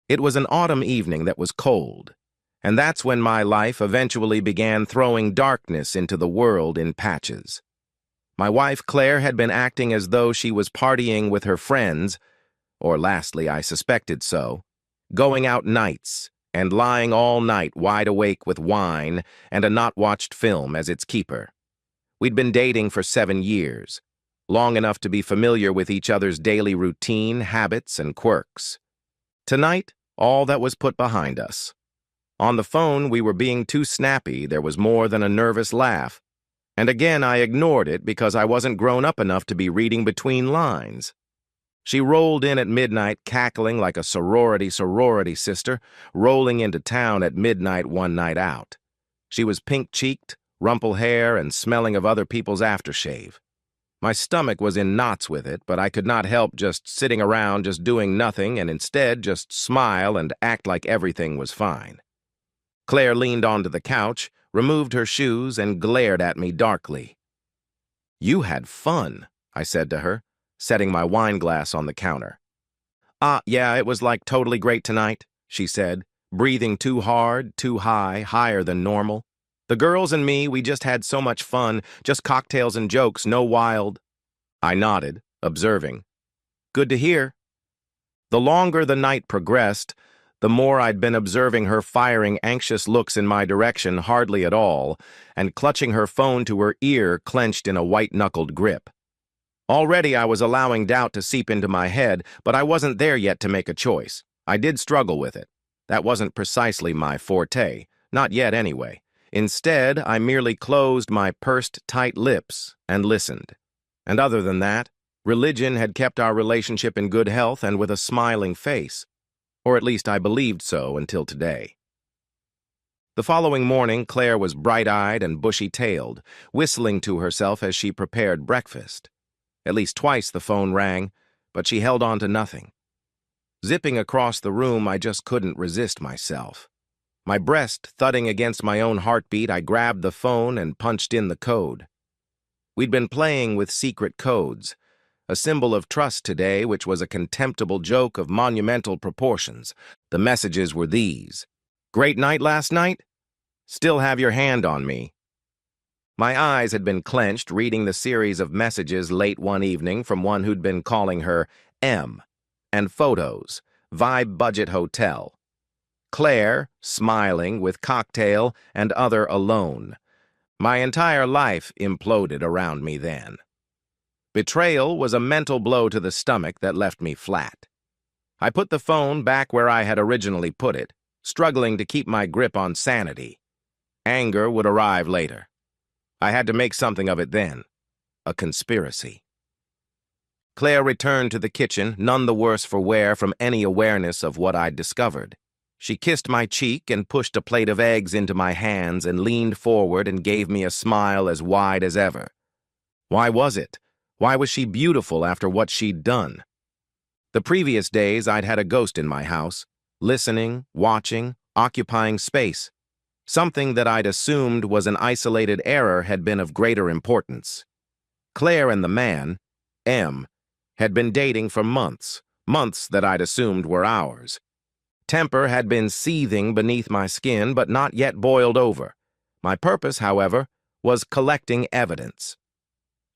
It was an autumn evening that was cold, and that's when my life eventually began throwing darkness into the world in patches. My wife Claire had been acting as though she was partying with her friends, or lastly, I suspected so, going out nights and lying all night wide awake with wine and a not-watched film as its keeper. We'd been dating for 7 years, long enough to be familiar with each other's daily routine, habits, and quirks. Tonight, all that was put behind us. On the phone, we were being too snappy. There was more than a nervous laugh. And again, I ignored it because I wasn't grown up enough to be reading between lines. She rolled in at midnight, cackling like a sorority sister, rolling into town at midnight one night out. She was pink-cheeked, rumpled hair, and smelling of other people's aftershave. My stomach was in knots with it, but I could not help just sitting around just doing nothing and instead just smile and act like everything was fine. Claire leaned onto the couch, removed her shoes, and glared at me darkly. "You had fun," I said to her, setting my wine glass on the counter. Yeah, it was like totally great tonight," she said, breathing too hard, too high, higher than normal. "The girls and me, we just had so much fun, just cocktails and jokes, no wild." I nodded, observing. "Good to hear." The longer the night progressed, the more I'd been observing her firing anxious looks in my direction hardly at all, and clutching her phone to her ear clenched in a white-knuckled grip. Already I was allowing doubt to seep into my head, but I wasn't there yet to make a choice. I did struggle with it. That wasn't precisely my forte, not yet anyway. Instead, I merely closed my pursed tight lips and listened. And other than that, religion had kept our relationship in good health and with a smiling face. Or at least I believed so until today. The following morning, Claire was bright-eyed and bushy-tailed, whistling to herself as she prepared breakfast. At least twice the phone rang, but she held on to nothing. Zipping across the room, I just couldn't resist myself. My breast thudding against my own heartbeat, I grabbed the phone and punched in the code. We'd been playing with secret codes, a symbol of trust today, which was a contemptible joke of monumental proportions. The messages were these: "Great night last night? Still have your hand on me." My eyes had been clenched reading the series of messages late one evening from one who'd been calling her M, and photos, Vibe Budget Hotel. Claire, smiling, with cocktail, and other alone. My entire life imploded around me then. Betrayal was a mental blow to the stomach that left me flat. I put the phone back where I had originally put it, struggling to keep my grip on sanity. Anger would arrive later. I had to make something of it then. A conspiracy. Claire returned to the kitchen, none the worse for wear from any awareness of what I'd discovered. She kissed my cheek and pushed a plate of eggs into my hands and leaned forward and gave me a smile as wide as ever. Why was it? Why was she beautiful after what she'd done? The previous days I'd had a ghost in my house, listening, watching, occupying space. Something that I'd assumed was an isolated error had been of greater importance. Claire and the man, M, had been dating for months that I'd assumed were ours. Temper had been seething beneath my skin, but not yet boiled over. My purpose, however, was collecting evidence.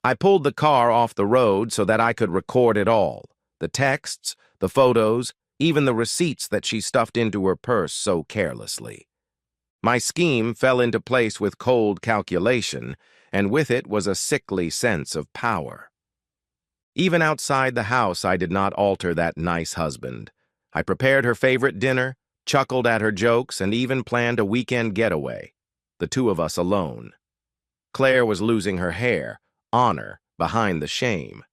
I pulled the car off the road so that I could record it all. The texts, the photos, even the receipts that she stuffed into her purse so carelessly. My scheme fell into place with cold calculation, and with it was a sickly sense of power. Even outside the house, I did not alter that nice husband. I prepared her favorite dinner, chuckled at her jokes, and even planned a weekend getaway, the two of us alone. Claire was losing her hair, honor, behind the shame.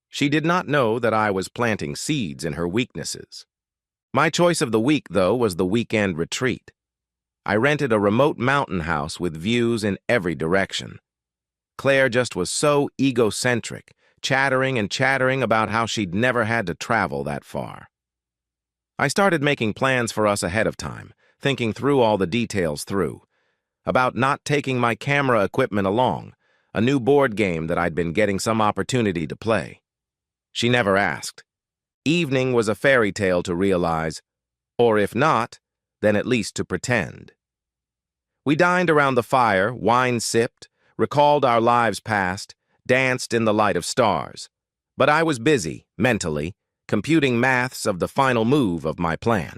She did not know that I was planting seeds in her weaknesses. My choice of the week, though, was the weekend retreat. I rented a remote mountain house with views in every direction. Claire just was so egocentric, chattering and chattering about how she'd never had to travel that far. I started making plans for us ahead of time, thinking through all the details through. About not taking my camera equipment along, a new board game that I'd been getting some opportunity to play. She never asked. Evening was a fairy tale to realize. Or if not, then at least to pretend. We dined around the fire, wine sipped, recalled our lives past, danced in the light of stars. But I was busy, mentally, computing maths of the final move of my plan.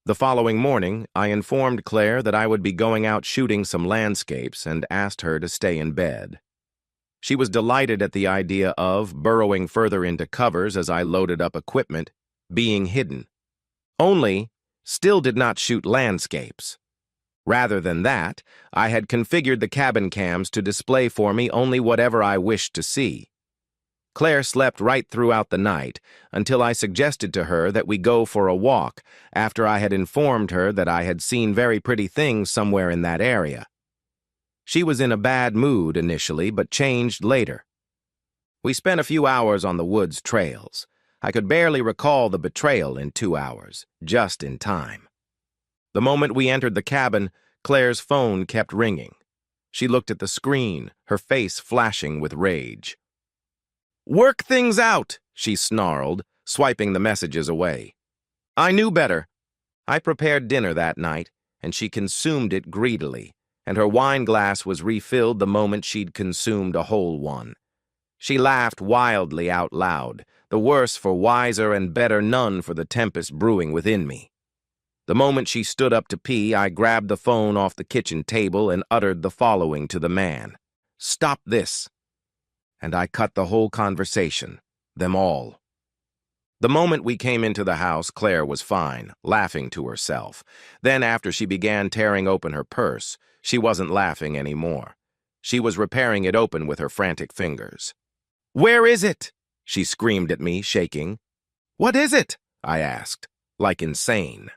The following morning, I informed Claire that I would be going out shooting some landscapes and asked her to stay in bed. She was delighted at the idea of, burrowing further into covers as I loaded up equipment, being hidden. Only, still did not shoot landscapes. Rather than that, I had configured the cabin cams to display for me only whatever I wished to see. Claire slept right throughout the night until I suggested to her that we go for a walk after I had informed her that I had seen very pretty things somewhere in that area. She was in a bad mood initially, but changed later. We spent a few hours on the woods trails. I could barely recall the betrayal in 2 hours, just in time. The moment we entered the cabin, Claire's phone kept ringing. She looked at the screen, her face flashing with rage. "Work things out," she snarled, swiping the messages away. I knew better. I prepared dinner that night, and she consumed it greedily, and her wine glass was refilled the moment she'd consumed a whole one. She laughed wildly out loud, the worse for wiser and better none for the tempest brewing within me. The moment she stood up to pee, I grabbed the phone off the kitchen table and uttered the following to the man. "Stop this." And I cut the whole conversation, them all. The moment we came into the house, Claire was fine, laughing to herself. Then after she began tearing open her purse, she wasn't laughing anymore. She was repairing it open with her frantic fingers. "Where is it?" she screamed at me, shaking. "What is it?" I asked, like insane.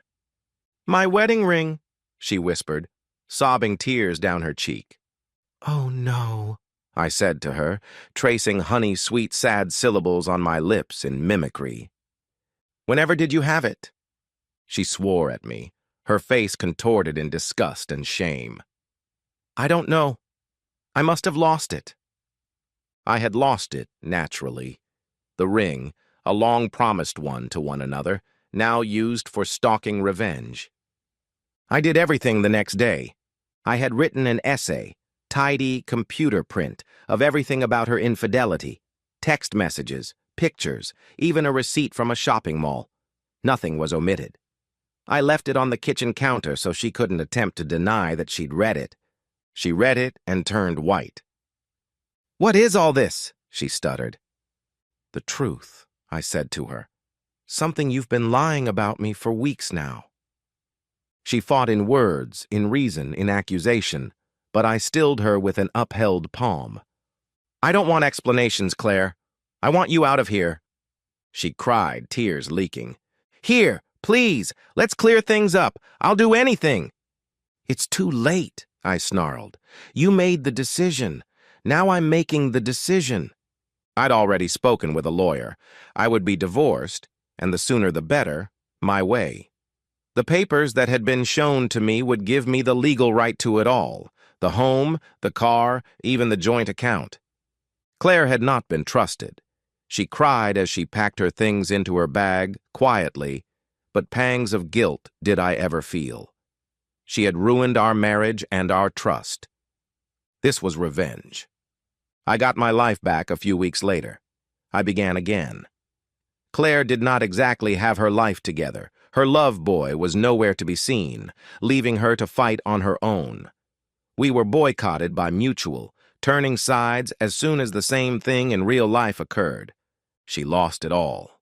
"My wedding ring," she whispered, sobbing tears down her cheek. "Oh no," I said to her, tracing honey-sweet sad syllables on my lips in mimicry. "Whenever did you have it?" She swore at me, her face contorted in disgust and shame. "I don't know. I must have lost it." I had lost it, naturally. The ring, a long-promised one to one another, now used for stalking revenge. I did everything the next day. I had written an essay, tidy computer print, of everything about her infidelity, text messages, pictures, even a receipt from a shopping mall. Nothing was omitted. I left it on the kitchen counter so she couldn't attempt to deny that she'd read it. She read it and turned white. "What is all this?" she stuttered. "The truth," I said to her. "Something you've been lying about me for weeks now." She fought in words, in reason, in accusation, but I stilled her with an upheld palm. "I don't want explanations, Claire. I want you out of here." She cried, tears leaking. "Here, please, let's clear things up. I'll do anything." "It's too late," I snarled. "You made the decision. Now I'm making the decision." I'd already spoken with a lawyer. I would be divorced, and the sooner the better, my way. The papers that had been shown to me would give me the legal right to it all, the home, the car, even the joint account. Claire had not been trusted. She cried as she packed her things into her bag, quietly, but pangs of guilt did I ever feel. She had ruined our marriage and our trust. This was revenge. I got my life back a few weeks later. I began again. Claire did not exactly have her life together. Her love boy was nowhere to be seen, leaving her to fight on her own. We were boycotted by Mutual, turning sides as soon as the same thing in real life occurred. She lost it all.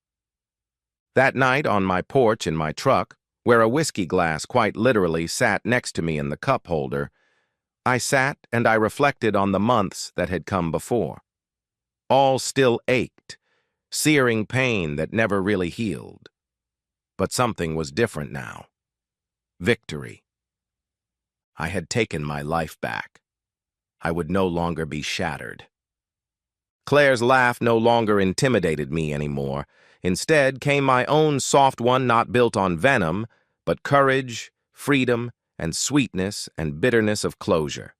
That night on my porch in my truck, where a whiskey glass quite literally sat next to me in the cup holder, I sat and I reflected on the months that had come before. All still ached, searing pain that never really healed. But something was different now. Victory. I had taken my life back. I would no longer be shattered. Claire's laugh no longer intimidated me anymore. Instead came my own soft one, not built on venom, but courage, freedom, and sweetness and bitterness of closure.